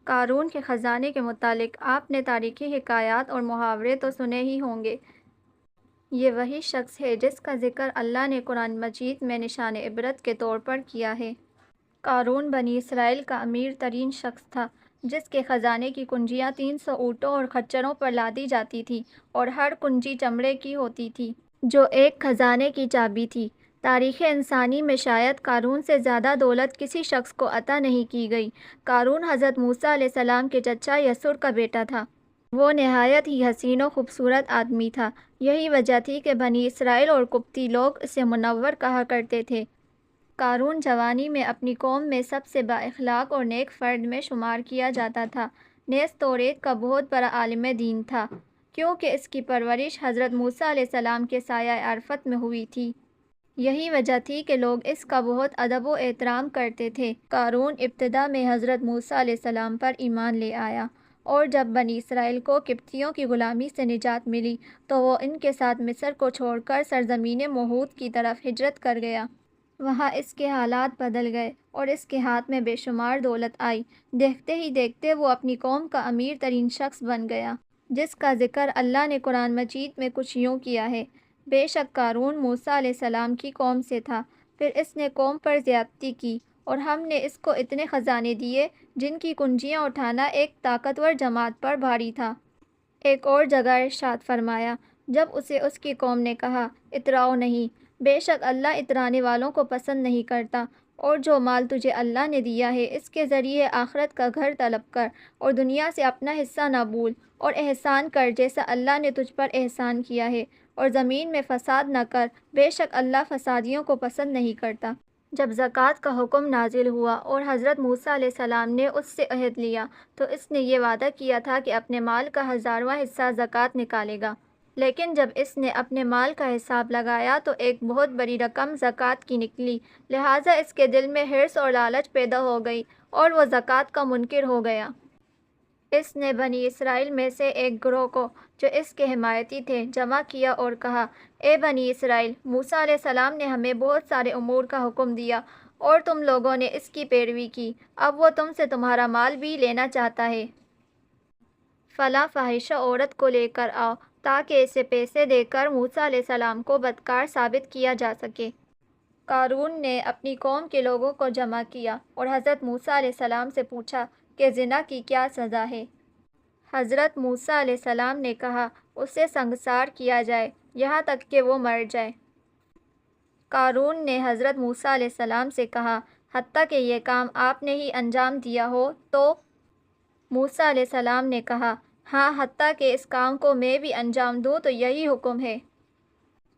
قارون کے خزانے کے متعلق آپ نے تاریخی حکایات اور محاورے تو سنے ہی ہوں گے۔ یہ وہی شخص ہے جس کا ذکر اللہ نے قرآن مجید میں نشان عبرت کے طور پر کیا ہے۔ قارون بنی اسرائیل کا امیر ترین شخص تھا، جس کے خزانے کی کنجیاں 300 اونٹوں اور خچروں پر لادی جاتی تھیں اور ہر کنجی چمڑے کی ہوتی تھی، جو ایک خزانے کی چابی تھی۔ تاریخ انسانی میں شاید قارون سے زیادہ دولت کسی شخص کو عطا نہیں کی گئی۔ قارون حضرت موسیٰ علیہ السلام کے چچا یسوع کا بیٹا تھا۔ وہ نہایت ہی حسین و خوبصورت آدمی تھا۔ یہی وجہ تھی کہ بنی اسرائیل اور قبطی لوگ اسے منور کہا کرتے تھے۔ قارون جوانی میں اپنی قوم میں سب سے با اخلاق اور نیک فرد میں شمار کیا جاتا تھا۔ نیز توریت کا بہت بڑا عالم دین تھا، کیونکہ اس کی پرورش حضرت موسیٰ علیہ السلام کے سایہ عرفت میں ہوئی تھی۔ یہی وجہ تھی کہ لوگ اس کا بہت ادب و احترام کرتے تھے۔ قارون ابتدا میں حضرت موسیٰ علیہ السلام پر ایمان لے آیا، اور جب بنی اسرائیل کو قبطیوں کی غلامی سے نجات ملی تو وہ ان کے ساتھ مصر کو چھوڑ کر سرزمین موعود کی طرف ہجرت کر گیا۔ وہاں اس کے حالات بدل گئے اور اس کے ہاتھ میں بے شمار دولت آئی۔ دیکھتے ہی دیکھتے وہ اپنی قوم کا امیر ترین شخص بن گیا، جس کا ذکر اللہ نے قرآن مجید میں کچھ یوں کیا ہے: بے شک قارون موسیٰ علیہ السلام کی قوم سے تھا، پھر اس نے قوم پر زیادتی کی، اور ہم نے اس کو اتنے خزانے دیے جن کی کنجیاں اٹھانا ایک طاقتور جماعت پر بھاری تھا۔ ایک اور جگہ ارشاد فرمایا جب اسے اس کی قوم نے کہا اتراؤ نہیں، بے شک اللہ اترانے والوں کو پسند نہیں کرتا، اور جو مال تجھے اللہ نے دیا ہے اس کے ذریعے آخرت کا گھر طلب کر اور دنیا سے اپنا حصہ نہ بھول، اور احسان کر جیسا اللہ نے تجھ پر احسان کیا ہے، اور زمین میں فساد نہ کر، بے شک اللہ فسادیوں کو پسند نہیں کرتا۔ جب زکوٰۃ کا حکم نازل ہوا اور حضرت موسیٰ علیہ السلام نے اس سے عہد لیا تو اس نے یہ وعدہ کیا تھا کہ اپنے مال کا 1000واں حصہ زکوٰۃ نکالے گا، لیکن جب اس نے اپنے مال کا حساب لگایا تو ایک بہت بڑی رقم زکوٰۃ کی نکلی، لہٰذا اس کے دل میں حرص اور لالچ پیدا ہو گئی اور وہ زکوٰۃ کا منکر ہو گیا۔ اس نے بنی اسرائیل میں سے ایک گروہ کو، جو اس کے حمایتی تھے، جمع کیا اور کہا: اے بنی اسرائیل، موسیٰ علیہ السلام نے ہمیں بہت سارے امور کا حکم دیا اور تم لوگوں نے اس کی پیروی کی، اب وہ تم سے تمہارا مال بھی لینا چاہتا ہے۔ فلاں فاحشہ عورت کو لے کر آؤ تاکہ اسے پیسے دے کر موسیٰ علیہ السلام کو بدکار ثابت کیا جا سکے۔ قارون نے اپنی قوم کے لوگوں کو جمع کیا اور حضرت موسیٰ علیہ السلام سے پوچھا کہ زنا کی کیا سزا ہے۔ حضرت موسیٰ علیہ السلام نے کہا اسے سنگسار کیا جائے یہاں تک کہ وہ مر جائے۔ قارون نے حضرت موسیٰ علیہ السلام سے کہا حتیٰ کہ یہ کام آپ نے ہی انجام دیا ہو تو؟ موسیٰ علیہ السلام نے کہا ہاں، حتیٰ کہ اس کام کو میں بھی انجام دوں تو یہی حکم ہے۔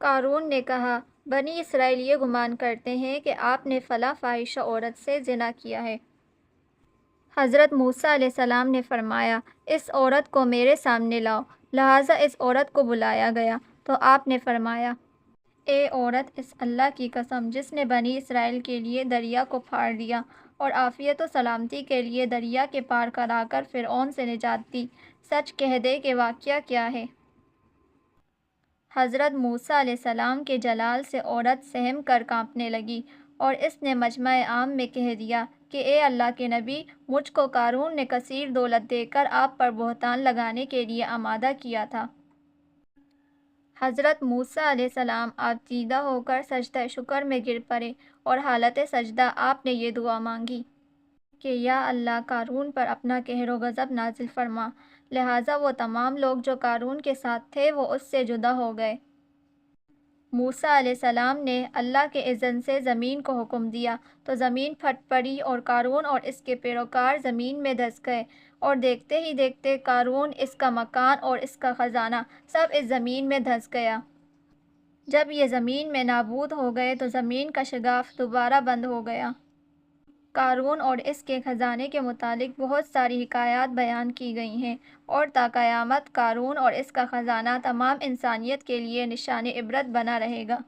قارون نے کہا بنی اسرائیل یہ گمان کرتے ہیں کہ آپ نے فلاں فاحشہ عورت سے زنا کیا ہے۔ حضرت موسیٰ علیہ السلام نے فرمایا اس عورت کو میرے سامنے لاؤ، لہٰذا اس عورت کو بلایا گیا تو آپ نے فرمایا اے عورت، اس اللہ کی قسم جس نے بنی اسرائیل کے لیے دریا کو پھاڑ دیا اور عافیت و سلامتی کے لیے دریا کے پار کرا کر فرعون سے نجات دی، سچ کہہ دے کہ واقعہ کیا ہے۔ حضرت موسیٰ علیہ السلام کے جلال سے عورت سہم کر کانپنے لگی اور اس نے مجمع عام میں کہہ دیا کہ اے اللہ کے نبی، مجھ کو قارون نے کثیر دولت دے کر آپ پر بہتان لگانے کے لیے آمادہ کیا تھا۔ حضرت موسیٰ علیہ السلام آپ دیدہ ہو کر سجدہ شکر میں گر پڑے اور حالت سجدہ آپ نے یہ دعا مانگی کہ یا اللہ، قارون پر اپنا قہر و غضب نازل فرما۔ لہٰذا وہ تمام لوگ جو قارون کے ساتھ تھے وہ اس سے جدا ہو گئے۔ موسیٰ علیہ السلام نے اللہ کے اذن سے زمین کو حکم دیا تو زمین پھٹ پڑی اور قارون اور اس کے پیروکار زمین میں دھس گئے، اور دیکھتے ہی دیکھتے قارون، اس کا مکان اور اس کا خزانہ سب اس زمین میں دھس گیا۔ جب یہ زمین میں نابود ہو گئے تو زمین کا شگاف دوبارہ بند ہو گیا۔ قارون اور اس کے خزانے کے متعلق بہت ساری حکایات بیان کی گئی ہیں، اور تا قیامت قارون اور اس کا خزانہ تمام انسانیت کے لیے نشان عبرت بنا رہے گا۔